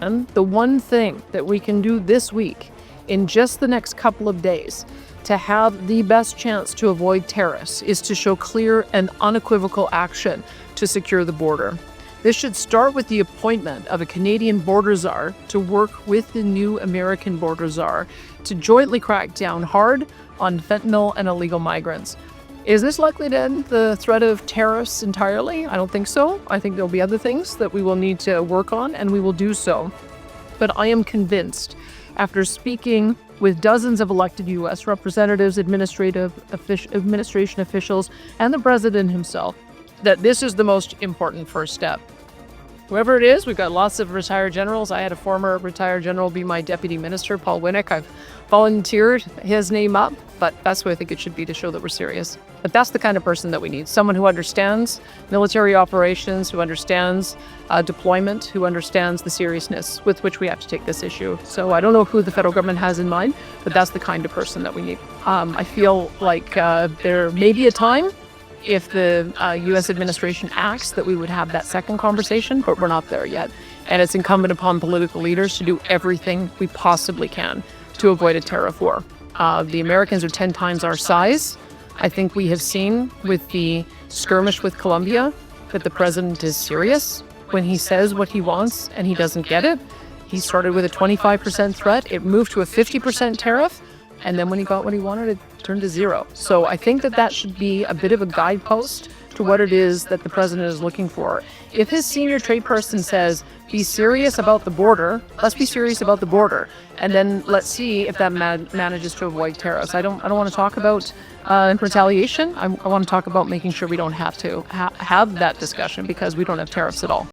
And the one thing that we can do this week, in just the next couple of days, to have the best chance to avoid tariffs is to show clear and unequivocal action to secure the border. This should start with the appointment of a Canadian border czar to work with the new American border czar to jointly crack down hard on fentanyl and illegal migrants. Is this likely to end the threat of tariffs entirely? I don't think so. I think there'll be other things that we will need to work on, and we will do so. But I am convinced, after speaking with dozens of elected U.S. representatives, administration officials, and the president himself, that this is the most important first step. Whoever it is, we've got lots of retired generals. I had a former retired general be my deputy minister, Paul Winnick. I've volunteered his name up, but that's what I think it should be to show that we're serious. But that's the kind of person that we need. Someone who understands military operations, who understands deployment, who understands the seriousness with which we have to take this issue. So I don't know who the federal government has in mind, but that's the kind of person that we need. I feel like there may be a time if the U.S. administration acts that we would have that second conversation, but we're not there yet. And it's incumbent upon political leaders to do everything we possibly can to avoid a tariff war. The Americans are 10 times our size. I think we have seen with the skirmish with Colombia that the president is serious when he says what he wants and he doesn't get it. He started with a 25% threat. It moved to a 50% tariff. And then when he got what he wanted, it turned to zero. So I think that that should be a bit of a guidepost to what it is that the president is looking for. If his senior trade person says, be serious about the border, let's be serious about the border. And then let's see if that manages to avoid tariffs. I don't want to talk about retaliation. I want to talk about making sure we don't have to have that discussion because we don't have tariffs at all.